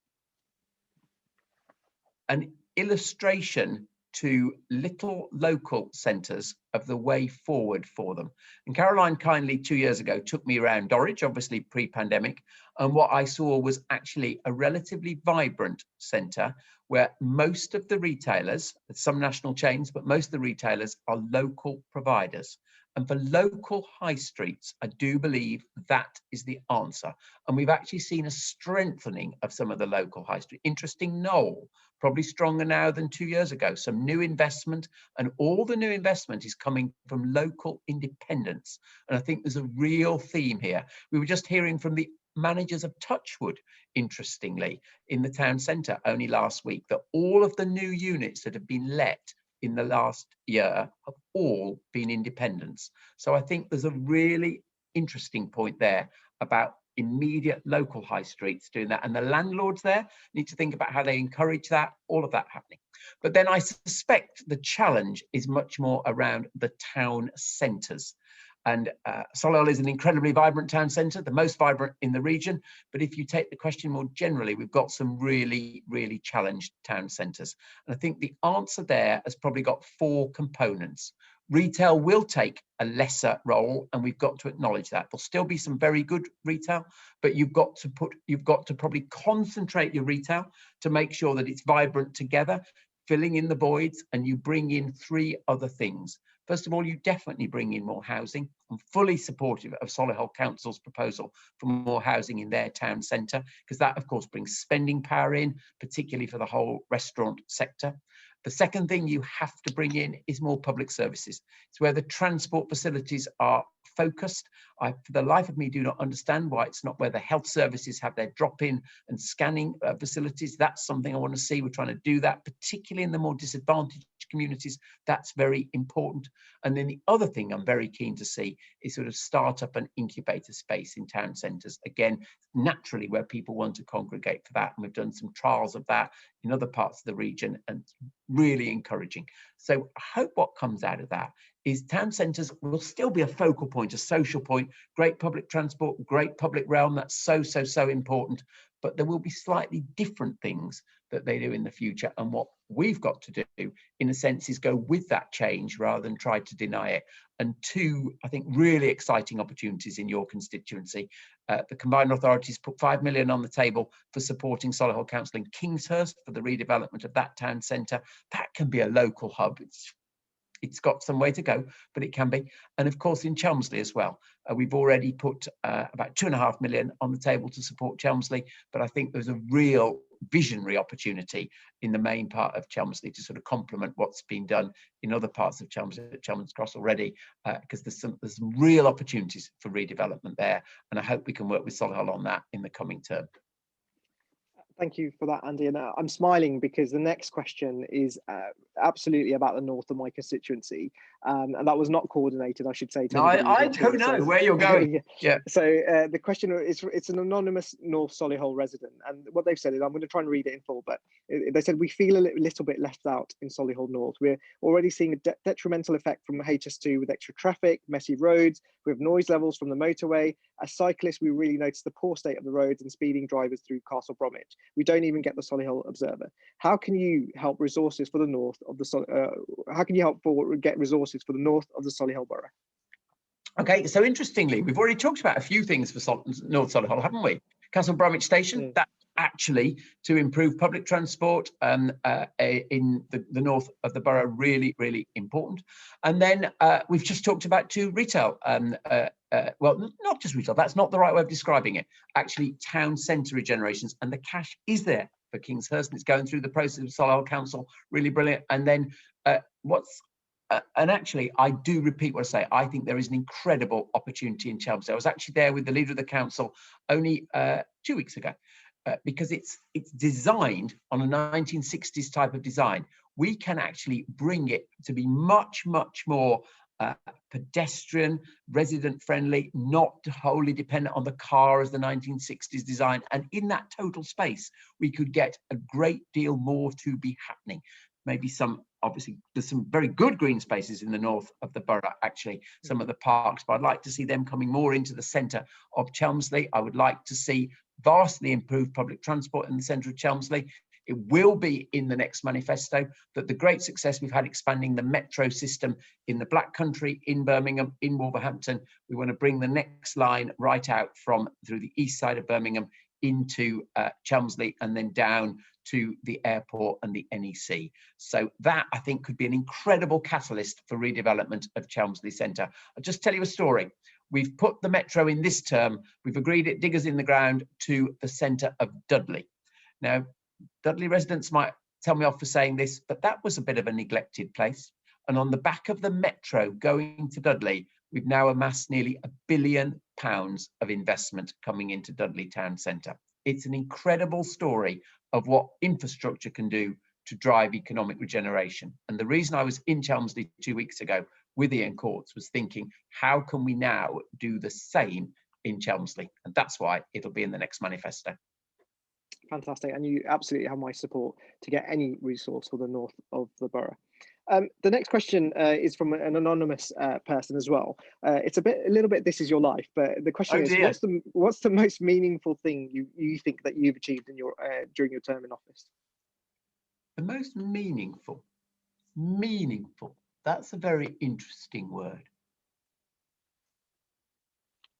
an illustration to little local centres of the way forward for them. And Caroline kindly 2 years ago took me around Dorridge, obviously pre-pandemic, and what I saw was actually a relatively vibrant centre where most of the retailers, some national chains, but most of the retailers are local providers. And for local high streets, I do believe that is the answer. And we've actually seen a strengthening of some of the local high street. Interesting, Knowle, probably stronger now than 2 years ago. Some new investment, and all the new investment is coming from local independents. And I think there's a real theme here. We were just hearing from the managers of Touchwood, interestingly, in the town centre only last week, that all of the new units that have been let in the last year have all been independents. So I think there's a really interesting point there about immediate local high streets doing that, and the landlords there need to think about how they encourage that, all of that happening. But then I suspect the challenge is much more around the town centres. And Solihull is an incredibly vibrant town centre, the most vibrant in the region. But if you take the question more generally, we've got some really, really challenged town centres. And I think the answer there has probably got 4 components. Retail will take a lesser role, and we've got to acknowledge that. There'll still be some very good retail, but you've got to probably concentrate your retail to make sure that it's vibrant together, filling in the voids, and you bring in 3 other things. First of all, you definitely bring in more housing. I'm fully supportive of Solihull Council's proposal for more housing in their town centre, because that, of course, brings spending power in, particularly for the whole restaurant sector. The second thing you have to bring in is more public services. It's where the transport facilities are focused. I, for the life of me, do not understand why it's not where the health services have their drop-in and scanning facilities. That's something I want to see. We're trying to do that, particularly in the more disadvantaged communities. That's very important. And then the other thing I'm very keen to see is sort of startup and incubator space in town centres. Again, naturally where people want to congregate for that. And we've done some trials of that in other parts of the region, and really encouraging. So I hope what comes out of that is town centres will still be a focal point, a social point, great public transport, great public realm. That's so important. But there will be slightly different things that they do in the future. And what we've got to do, in a sense, is go with that change rather than try to deny it. And 2, I think, really exciting opportunities in your constituency. The combined authorities put 5 million on the table for supporting Solihull Council in Kingshurst for the redevelopment of that town centre. That can be a local hub. It's got some way to go, but it can be. And of course, in Chelmsley as well. We've already put about 2.5 million on the table to support Chelmsley, but I think there's a real visionary opportunity in the main part of Chelmsley to sort of complement what's been done in other parts of Chelmsley, Chelmsford Cross already, because there's some real opportunities for redevelopment there. And I hope we can work with Solihull on that in the coming term. Thank you for that, Andy. And I'm smiling because the next question is absolutely about the north of my constituency. And that was not coordinated, I should say. No, I don't know where you're going. Yeah. So the question is, it's an anonymous North Solihull resident. And what they've said is, I'm going to try and read it in full, but they said, we feel a little bit left out in Solihull North. We're already seeing a detrimental effect from HS2 with extra traffic, messy roads, with noise levels from the motorway. As cyclists, we really notice the poor state of the roads and speeding drivers through Castle Bromwich. We don't even get the Solihull Observer. How can you help resources for the north of the how can you help get resources for the north of the Solihull Borough? Okay, so interestingly, we've already talked about a few things for North Solihull, haven't we? Castle Bromwich Station, that actually to improve public transport in the north of the borough, really, really important. And then we've just talked about 2 retail, well, not just retail, that's not the right way of describing it, actually town centre regenerations, and the cash is there for Kingshurst, and it's going through the process of Solihull Council, really brilliant. And then and actually, I do repeat what I say. I think there is an incredible opportunity in Chelmsford. I was actually there with the leader of the council only 2 weeks ago, because it's designed on a 1960s type of design. We can actually bring it to be much more pedestrian, resident friendly, not wholly dependent on the car as the 1960s design. And in that total space, we could get a great deal more to be happening. Maybe obviously there's some very good green spaces in the north of the borough, actually, some of the parks, but I'd like to see them coming more into the centre of Chelmsley. I would like to see vastly improved public transport in the centre of Chelmsley. It will be in the next manifesto that the great success we've had expanding the metro system in the Black Country, in Birmingham, in Wolverhampton, we want to bring the next line right out through the east side of Birmingham into Chelmsley and then down to the airport and the NEC. So that, I think, could be an incredible catalyst for redevelopment of Chelmsley Centre. I'll just tell you a story. We've put the metro in this term. We've agreed it, diggers in the ground, to the centre of Dudley. Now, Dudley residents might tell me off for saying this, but that was a bit of a neglected place. And on the back of the metro going to Dudley, we've now amassed nearly £1 billion of investment coming into Dudley Town Centre. It's an incredible story of what infrastructure can do to drive economic regeneration. And the reason I was in Chelmsley 2 weeks ago with Ian Courts was thinking, how can we now do the same in Chelmsley? And that's why it'll be in the next manifesto. Fantastic. And you absolutely have my support to get any resource for the north of the borough. The next question is from an anonymous person as well. It's a little bit this is your life, but the question is, what's the most meaningful thing you think that you've achieved in your during your term in office? The most meaningful. That's a very interesting word.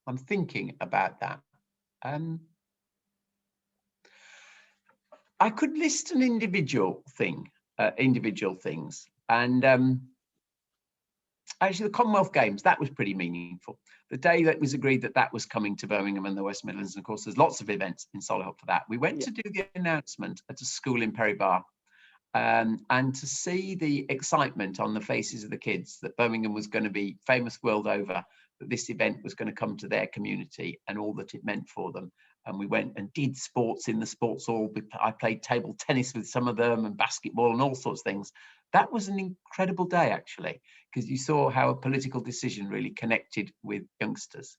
I'm thinking about that. I could list an individual things. And actually, the Commonwealth Games, that was pretty meaningful. The day that was agreed that that was coming to Birmingham and the West Midlands, and of course, there's lots of events in Solihull for that. We went to do the announcement at a school in Perry Barr, and to see the excitement on the faces of the kids that Birmingham was going to be famous world over, that this event was going to come to their community and all that it meant for them. And we went and did sports in the sports hall. I played table tennis with some of them and basketball and all sorts of things. That was an incredible day, actually, because you saw how a political decision really connected with youngsters.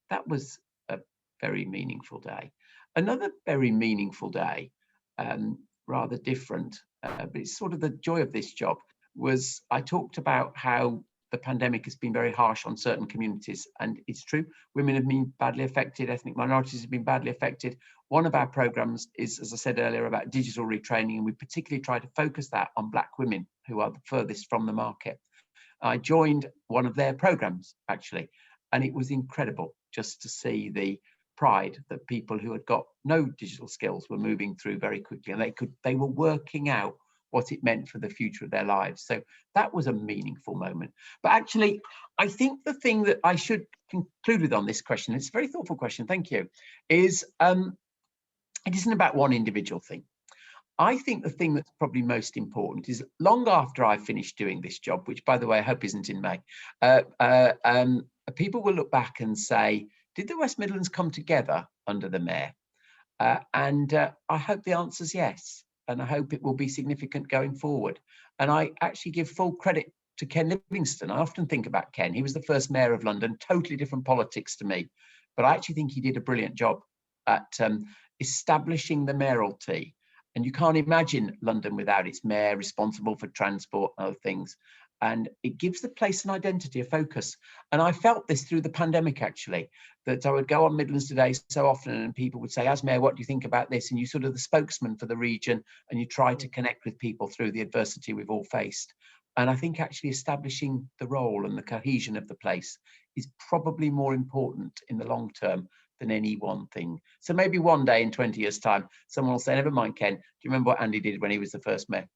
That was a very meaningful day. Another very meaningful day, rather different, but it's sort of the joy of this job, was I talked about how the pandemic has been very harsh on certain communities, and it's true. Women have been badly affected, ethnic minorities have been badly affected. One of our programs is, as I said earlier, about digital retraining, and we particularly try to focus that on Black women who are the furthest from the market. I joined one of their programs, actually, and it was incredible just to see the pride that people who had got no digital skills were moving through very quickly, and they were working out what it meant for the future of their lives. So that was a meaningful moment. But actually, I think the thing that I should conclude with on this question, it's a very thoughtful question, thank you, is it isn't about one individual thing. I think the thing that's probably most important is long after I finished doing this job, which by the way, I hope isn't in May, people will look back and say, did the West Midlands come together under the mayor? And I hope the answer is yes. And I hope it will be significant going forward. And I actually give full credit to Ken Livingstone. I often think about Ken. He was the first mayor of London, totally different politics to me. But I actually think he did a brilliant job at establishing the mayoralty. And you can't imagine London without its mayor responsible for transport and other things. And it gives the place an identity, a focus. And I felt this through the pandemic, actually, that I would go on Midlands Today so often and people would say, as mayor, what do you think about this? And you sort of the spokesman for the region and you try to connect with people through the adversity we've all faced. And I think actually establishing the role and the cohesion of the place is probably more important in the long term than any one thing. So maybe one day in 20 years' time, someone will say, never mind, Ken, do you remember what Andy did when he was the first mayor?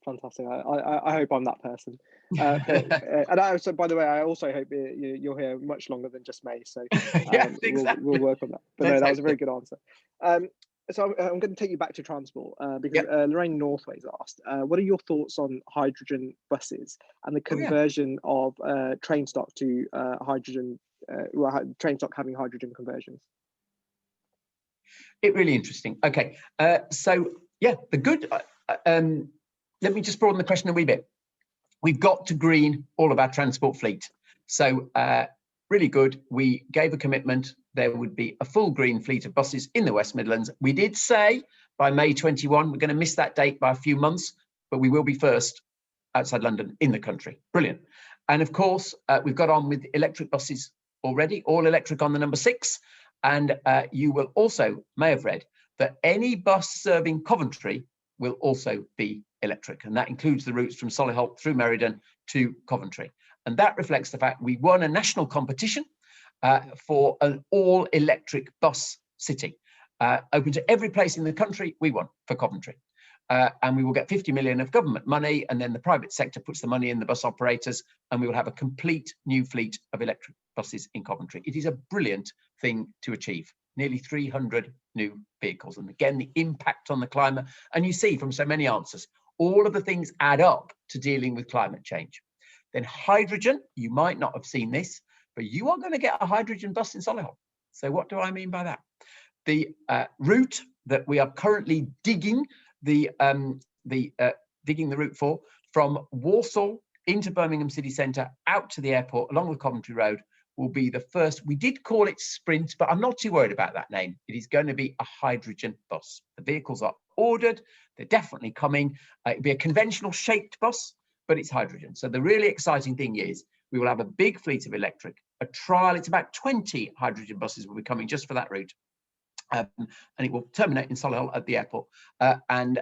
Fantastic. I hope I'm that person. And I also, by the way, I also hope you're here much longer than just May. So yes, exactly. we'll work on that. But no, that was a very good answer. So I'm going to take you back to transport because Lorraine Northways asked, what are your thoughts on hydrogen buses and the conversion of train stock to hydrogen, train stock having hydrogen conversions? It's really interesting. Okay, so yeah, the good. Let me just broaden the question a wee bit. We've got to green all of our transport fleet. So really good. We gave a commitment. There would be a full green fleet of buses in the West Midlands. We did say by May 21, we're going to miss that date by a few months, but we will be first outside London in the country. Brilliant. And of course, we've got on with electric buses already, all electric on the number 6. And you will also may have read that any bus serving Coventry will also be electric, and that includes the routes from Solihull through Meriden to Coventry. And that reflects the fact we won a national competition for an all-electric bus city. open to every place in the country we want for Coventry. And we will get 50 million of government money, and then the private sector puts the money in the bus operators, and we will have a complete new fleet of electric buses in Coventry. It is a brilliant thing to achieve. Nearly 300 new vehicles. And again, the impact on the climate. And you see from so many answers, all of the things add up to dealing with climate change. Then hydrogen, you might not have seen this, but you are going to get a hydrogen bus in Solihull. So what do I mean by that? The route that we are currently digging the route for, from Walsall into Birmingham city centre, out to the airport along the Coventry Road, will be the first. We did call it Sprint, but I'm not too worried about that name. It is going to be a hydrogen bus. The vehicles are ordered. They're definitely coming. It'll be a conventional shaped bus, but it's hydrogen. So the really exciting thing is we will have a big fleet of electric, a trial. It's about 20 hydrogen buses will be coming just for that route. And it will terminate in Solihull at the airport and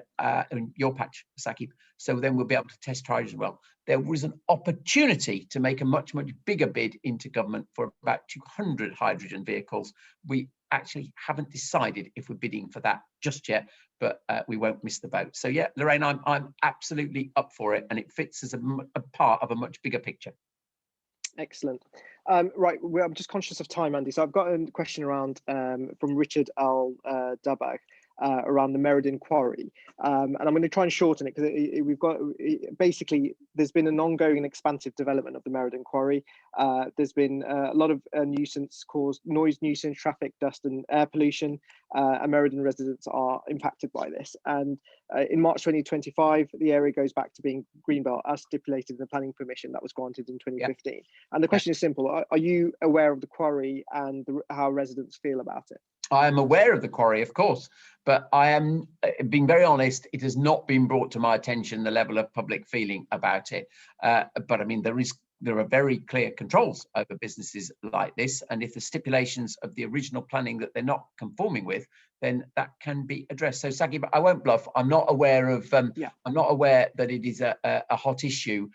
in your patch, Saqib. So then we'll be able to test hydrogen as well. There was an opportunity to make a much, much bigger bid into government for about 200 hydrogen vehicles. We actually haven't decided if we're bidding for that just yet, but we won't miss the boat. So yeah, Lorraine, I'm absolutely up for it, and it fits as a part of a much bigger picture. Excellent. Right, I'm just conscious of time, Andy. So I've got a question around from Richard Al Dabag around the Meriden Quarry, and I'm going to try and shorten it because we've got basically there's been an ongoing and expansive development of the Meriden Quarry. There's been a lot of nuisance caused, noise nuisance, traffic, dust, and air pollution, and Meriden residents are impacted by this. And in March 2025, the area goes back to being Greenbelt as stipulated in the planning permission that was granted in 2015. Yep. And the question is simple: are you aware of the quarry and how residents feel about it? I am aware of the quarry, of course, but I am being very honest. It has not been brought to my attention the level of public feeling about it. But I mean, there are very clear controls over businesses like this, and if the stipulations of the original planning that they're not conforming with, then that can be addressed. So, Saqib, I won't bluff. I'm not aware of. I'm not aware that it is a hot issue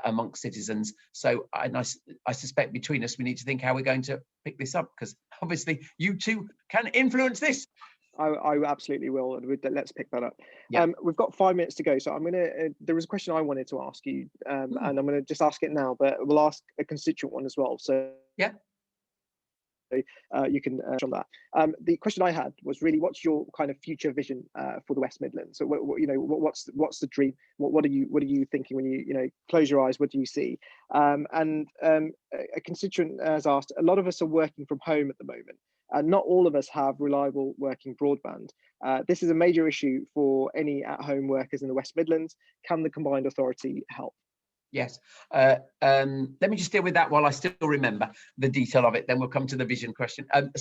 amongst citizens. So I suspect between us, we need to think how we're going to pick this up, because obviously you two can influence this. I absolutely will, and let's pick that up. Yeah. We've got 5 minutes to go, so I'm gonna. There was a question I wanted to ask you, and I'm gonna just ask it now, but we'll ask a constituent one as well. So yeah. You can on that. The question I had was really, what's your kind of future vision for the West Midlands? So, what's the dream? What are you thinking when you close your eyes? What do you see? And a constituent has asked. A lot of us are working from home at the moment, and not all of us have reliable working broadband. This is a major issue for any at-home workers in the West Midlands. Can the combined authority help? Yes. Let me just deal with that while I still remember the detail of it. Then we'll come to the vision question. Yes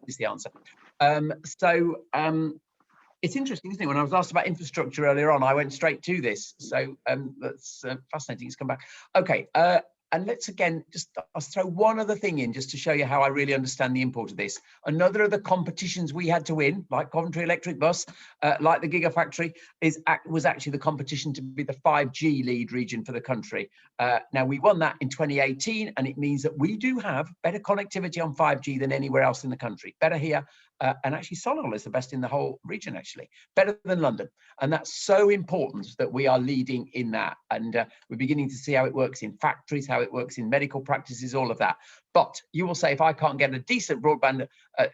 is the answer. It's interesting, isn't it? When I was asked about infrastructure earlier on, I went straight to this. So that's fascinating. It's come back. Okay. And let's again, I'll throw one other thing in just to show you how I really understand the import of this. Another of the competitions we had to win, like Coventry Electric Bus, like the Gigafactory, was actually the competition to be the 5G lead region for the country. Now, we won that in 2018, and it means that we do have better connectivity on 5G than anywhere else in the country. Better here, and actually Solihull is the best in the whole region, actually. Better than London. And that's so important that we are leading in that. And we're beginning to see how it works in factories, how it works in medical practices, all of that. But you will say, if I can't get a decent broadband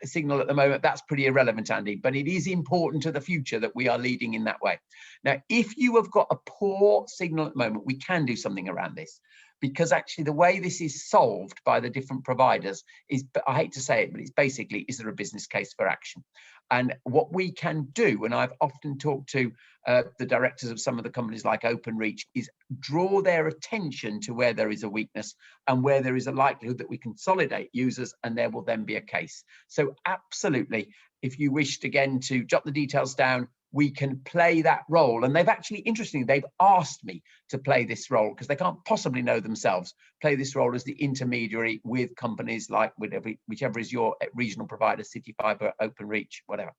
signal at the moment, that's pretty irrelevant, Andy. But it is important to the future that we are leading in that way. Now, if you have got a poor signal at the moment, we can do something around this. Because actually the way this is solved by the different providers is, I hate to say it, but it's basically, is there a business case for action? And what we can do, and I've often talked to the directors of some of the companies like Openreach, is draw their attention to where there is a weakness and where there is a likelihood that we consolidate users, and there will then be a case. So absolutely, if you wished again to jot the details down, we can play that role. And they've actually, interestingly, they've asked me to play this role because they can't possibly know themselves, play this role as the intermediary with companies like whichever is your regional provider, CityFibre, Openreach, whatever.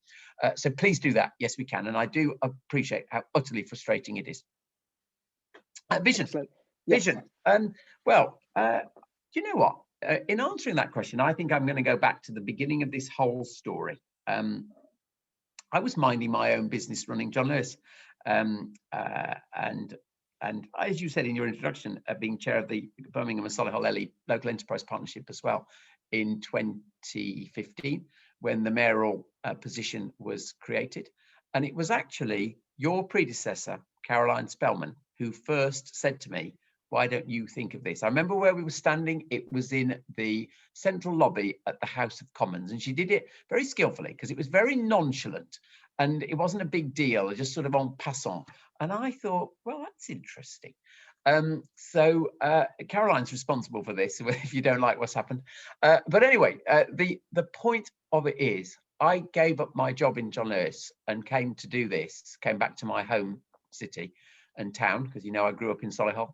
So please do that. Yes, we can. And I do appreciate how utterly frustrating it is. Vision. Excellent. Vision. Well, you know what? In answering that question, I think I'm going to go back to the beginning of this whole story. I was minding my own business running John Lewis. And as you said in your introduction, being chair of the Birmingham and Solihull Ely Local Enterprise Partnership as well in 2015, when the mayoral position was created. And it was actually your predecessor, Caroline Spellman, who first said to me, why don't you think of this? I remember where we were standing. It was in the central lobby at the House of Commons, and she did it very skillfully because it was very nonchalant and it wasn't a big deal, just sort of en passant. And I thought, well, that's interesting. So Caroline's responsible for this if you don't like what's happened. But anyway, the point of it is I gave up my job in John Lewis and came back to my home city and town, because, you know, I grew up in Solihull.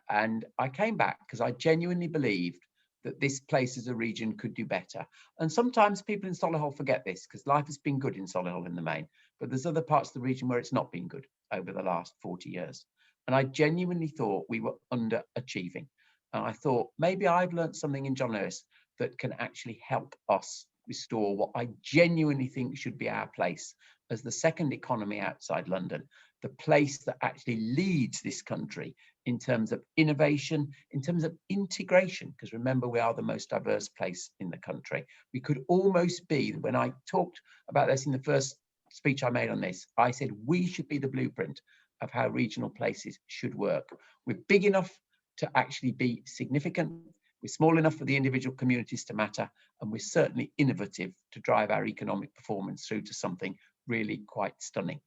And I came back because I genuinely believed that this place as a region could do better. And sometimes people in Solihull forget this, because life has been good in Solihull in the main, but there's other parts of the region where it's not been good over the last 40 years. And I genuinely thought we were underachieving. And I thought maybe I've learned something in John Lewis that can actually help us restore what I genuinely think should be our place as the second economy outside London, the place that actually leads this country in terms of innovation, in terms of integration, because remember, we are the most diverse place in the country. We could almost be, when I talked about this in the first speech I made on this, I said we should be the blueprint of how regional places should work. We're big enough to actually be significant. We're small enough for the individual communities to matter, and we're certainly innovative to drive our economic performance through to something really quite stunning.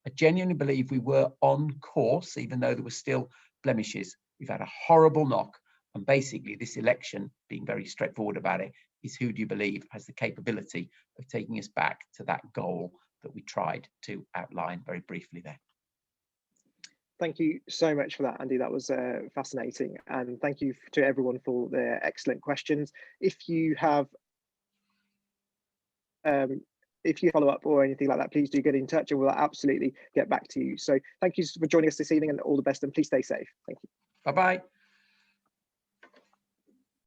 I genuinely believe we were on course, even though there were still blemishes. We've had a horrible knock, and basically this election, being very straightforward about it, is who do you believe has the capability of taking us back to that goal that we tried to outline very briefly there. Thank you so much for that, Andy. That was fascinating. And thank you to everyone for their excellent questions. If you have, if you follow up or anything like that, please do get in touch and we'll absolutely get back to you. So thank you for joining us this evening, and all the best, and please stay safe. Thank you. Bye-bye.